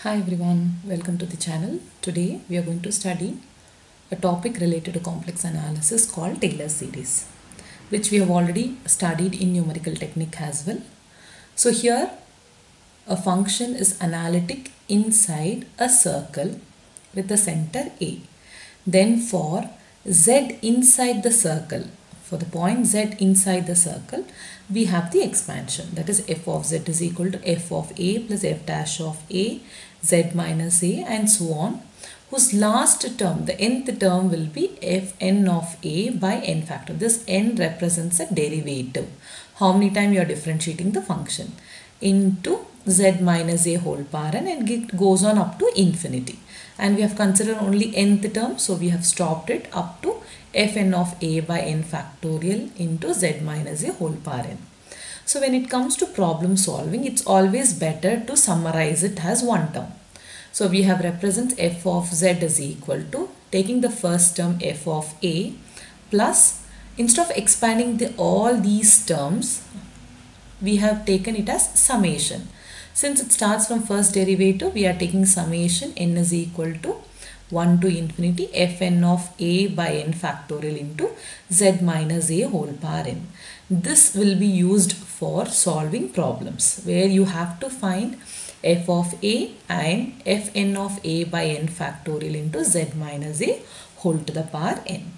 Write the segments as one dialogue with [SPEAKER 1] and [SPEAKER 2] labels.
[SPEAKER 1] Hi everyone, welcome to the channel. Today we are going to study a topic related to complex analysis called Taylor series, which we have already studied in numerical technique as well. So here a function is analytic inside a circle with a center A. Then for z inside the circle, for the point z inside the circle, we have the expansion, that is f of z is equal to f of a plus f dash of a, z minus a, and so on, whose last term, the nth term, will be fn of a by n factor. This n represents a derivative. How many times you are differentiating the function? Into z minus a whole power n, and it goes on up to infinity. And we have considered only nth term, so we have stopped it up to fn of a by n factorial into z minus a whole power n. So when it comes to problem solving, it's always better to summarize it as one term. So we have represents f of z is equal to, taking the first term f of a plus, instead of expanding all these terms, we have taken it as summation. Since it starts from first derivative, we are taking summation n is equal to 1 to infinity fn of a by n factorial into z minus a whole power n. This will be used for solving problems where you have to find f of a and fn of a by n factorial into z minus a whole to the power n.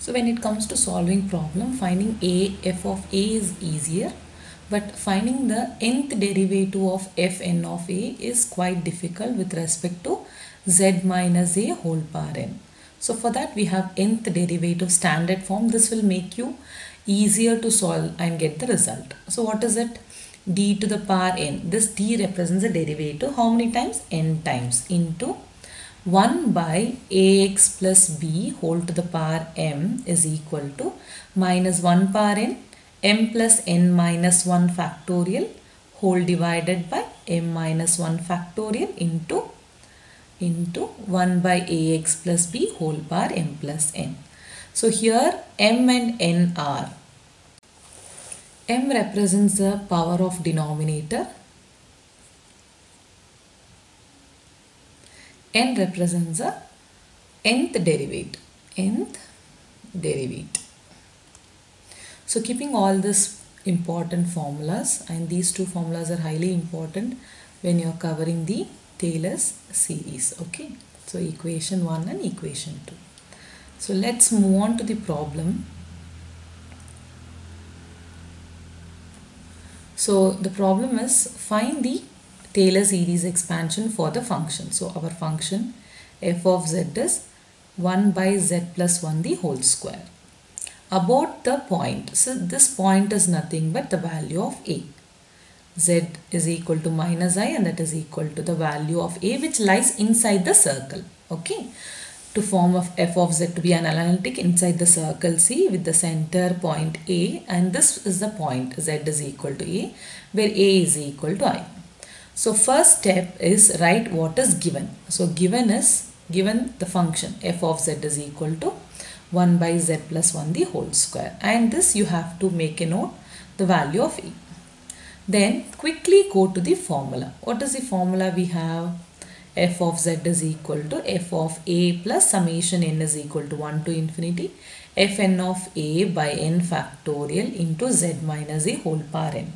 [SPEAKER 1] So when it comes to solving problem, finding f of a is easier, but finding the nth derivative of fn of a is quite difficult with respect to z minus a whole power n. So for that we have nth derivative standard form. This will make you easier to solve and get the result. So what is it? D to the power n. This d represents a derivative. How many times? N times, into 1 by ax plus b whole to the power m is equal to minus 1 power n, m plus n minus 1 factorial whole divided by m minus 1 factorial into 1 by ax plus b whole power m plus n. So here m and n are, m represents the power of denominator, n represents the nth derivative. So keeping all these important formulas, and these two formulas are highly important when you are covering the Taylor's series. Okay, so equation 1 and equation 2. So let's move on to the problem. So the problem is, find the Taylor series expansion for the function. So our function f of z is 1 by z plus 1 the whole square. About the point, so this point is nothing but the value of a. Z is equal to minus I, and that is equal to the value of a which lies inside the circle. Okay, to form of f of z to be an analytic inside the circle C with the center point A, and this is the point z is equal to a, where a is equal to I. So first step is write what is given. So given the function f of z is equal to 1 by z plus 1 the whole square, and this you have to make a note, the value of a. Then quickly go to the formula. What is the formula we have? F of z is equal to f of a plus summation n is equal to 1 to infinity fn of a by n factorial into z minus a whole power n.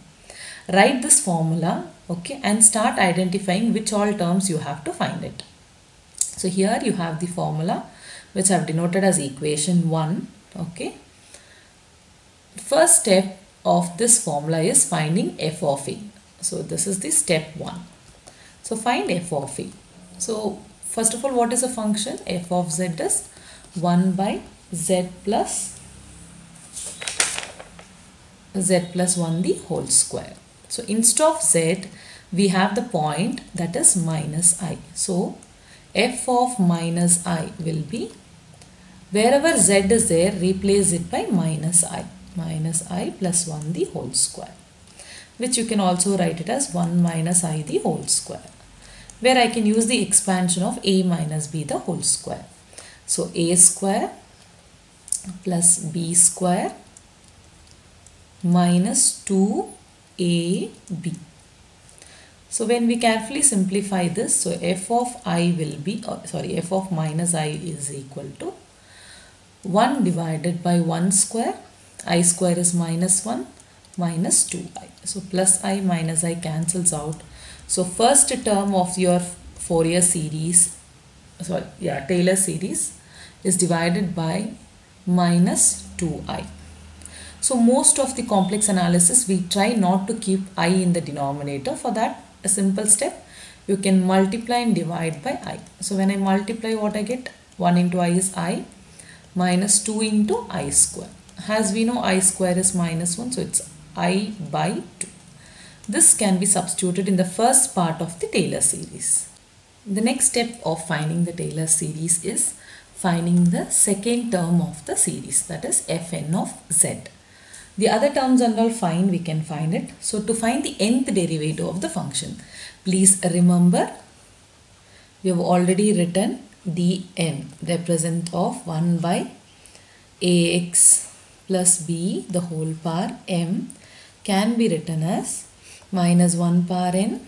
[SPEAKER 1] Write this formula, okay, and start identifying which all terms you have to find it. So here you have the formula which I have denoted as equation 1. Okay, first step of this formula is finding f of a. So this is the step 1. So find f of a. So first of all, what is a function? F of z is 1 by z plus 1 the whole square. So instead of z, we have the point that is minus I. So f of minus I will be, wherever z is there, replace it by minus I plus 1 the whole square, which you can also write it as 1 minus I the whole square, where I can use the expansion of a minus b the whole square. So a square plus b square minus 2 a, b. So when we carefully simplify this, so f of I will be, f of minus I is equal to 1 divided by 1 square. I square is minus 1 minus 2i. So plus I minus I cancels out. So first term of your Fourier series, Taylor series is divided by minus 2i. So most of the complex analysis we try not to keep I in the denominator. For that, a simple step, you can multiply and divide by I. So when I multiply, what I get? 1 into I is I minus 2 into I square. As we know, I square is minus 1, so it's I by 2. This can be substituted in the first part of the Taylor series. The next step of finding the Taylor series is finding the second term of the series, that is fn of z. The other terms are all fine, we can find it. So to find the nth derivative of the function, please remember we have already written dn, represent of 1 by ax plus b the whole power m, can be written as minus 1 power n,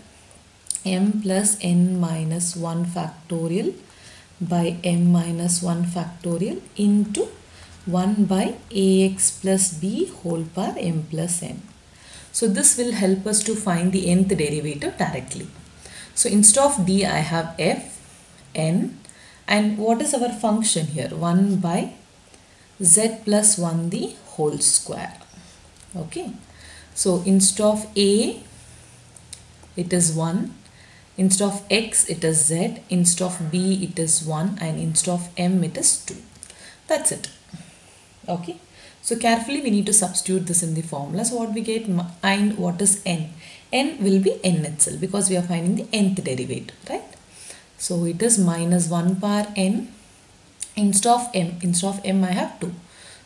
[SPEAKER 1] m plus n minus 1 factorial by m minus 1 factorial into 1 by ax plus b whole power m plus n. So this will help us to find the nth derivative directly. So instead of d, I have f, n, and what is our function here? 1 by z plus 1 the whole square. Okay. So instead of a, it is 1. Instead of x, it is z. Instead of b, it is 1. And instead of m, it is 2. That's it. Okay. So carefully we need to substitute this in the formula. So what we get, and what is n? N will be n itself because we are finding the nth derivative, right? So it is minus 1 power n. Instead of m I have 2.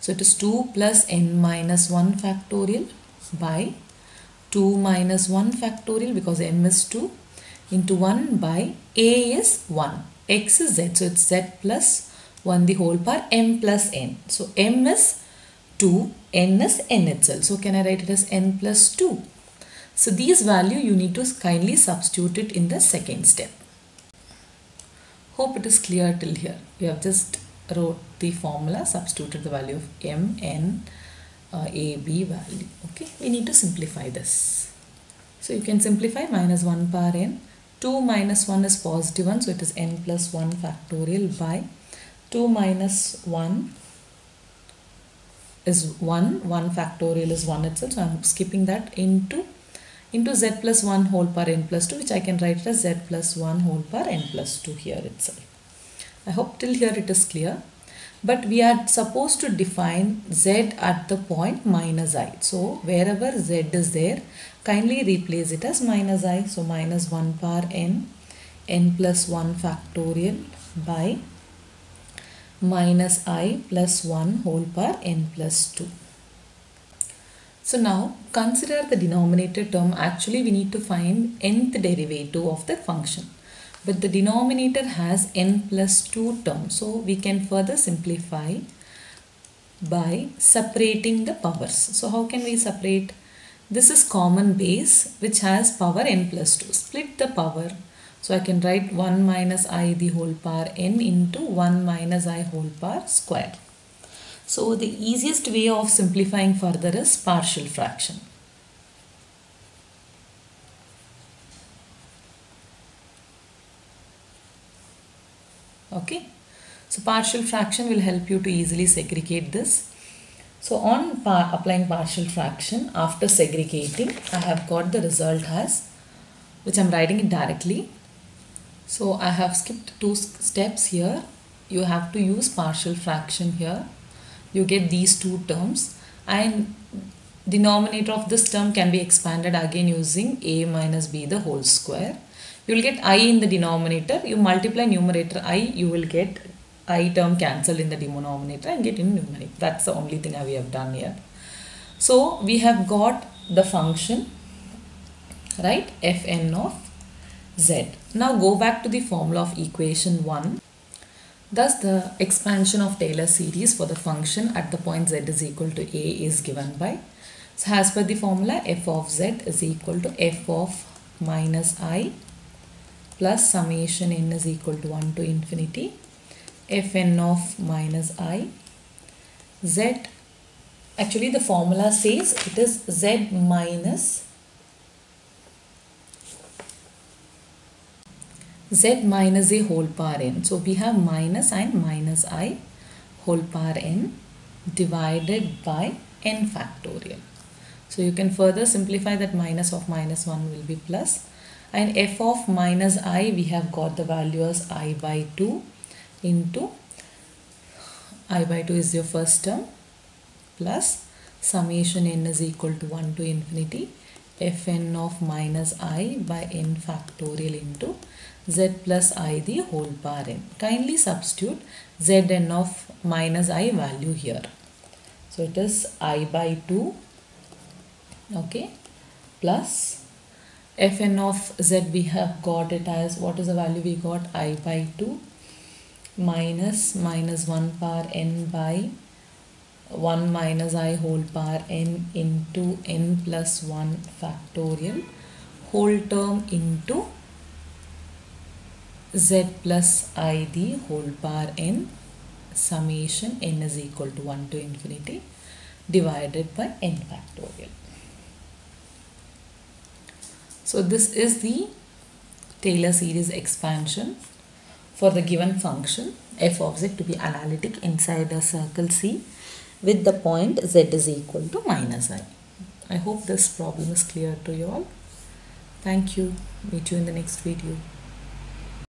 [SPEAKER 1] So it is 2 plus n minus 1 factorial by 2 minus 1 factorial because m is 2 into 1 by a is 1, x is z. So it's z plus 1 the whole power m plus n. So m is 2, n is n itself. So can I write it as n plus 2? So these value you need to kindly substitute it in the second step. Hope it is clear till here. We have just wrote the formula, substituted the value of m, n, a, b value. Okay, we need to simplify this. So you can simplify minus 1 power n. 2 minus 1 is positive 1, so it is n plus 1 factorial by 2 minus 1 is 1, 1 factorial is 1 itself, so I am skipping that into z plus 1 whole power n plus 2, which I can write as z plus 1 whole power n plus 2 here itself. I hope till here it is clear. But we are supposed to define z at the point minus I. So wherever z is there, kindly replace it as minus I. So minus 1 power n, n plus 1 factorial by minus I plus 1 whole power n plus 2. So now consider the denominator term. Actually we need to find nth derivative of the function. But the denominator has n plus 2 terms. So we can further simplify by separating the powers. So how can we separate? This is common base which has power n plus 2. Split the power. So I can write 1 minus I the whole power n into 1 minus I whole power square. So the easiest way of simplifying further is partial fraction. Okay, so partial fraction will help you to easily segregate this. So on applying partial fraction, after segregating, I have got the result as, which I am writing it directly. So I have skipped 2 steps here. You have to use partial fraction here. You get these 2 terms, and denominator of this term can be expanded again using a minus b the whole square. You will get I in the denominator. You multiply numerator I, you will get I term cancelled in the denominator and get in numerator. That's the only thing we have done here. So we have got the function, right, fn of z. Now go back to the formula of equation 1. Thus the expansion of Taylor series for the function at the point z is equal to a is given by So as per the formula, f of z is equal to f of minus I plus summation n is equal to 1 to infinity fn of minus I z. Actually the formula says it is z minus a whole power n. So we have minus and minus I whole power n divided by n factorial. So you can further simplify that minus of minus 1 will be plus, and f of minus I we have got the value as I by 2 into I by 2 is your first term plus summation n is equal to 1 to infinity fn of minus I by n factorial into z plus I the whole power n. Kindly substitute zn of minus I value here. So it is I by 2, okay, plus fn of z we have got it as, what is the value we got, I by 2 minus 1 power n by 1 minus I whole power n into n plus 1 factorial whole term into z plus I the whole power n summation n is equal to 1 to infinity divided by n factorial. So this is the Taylor series expansion for the given function f of z to be analytic inside a circle C with the point z is equal to minus I. I hope this problem is clear to you all. Thank you. Meet you in the next video.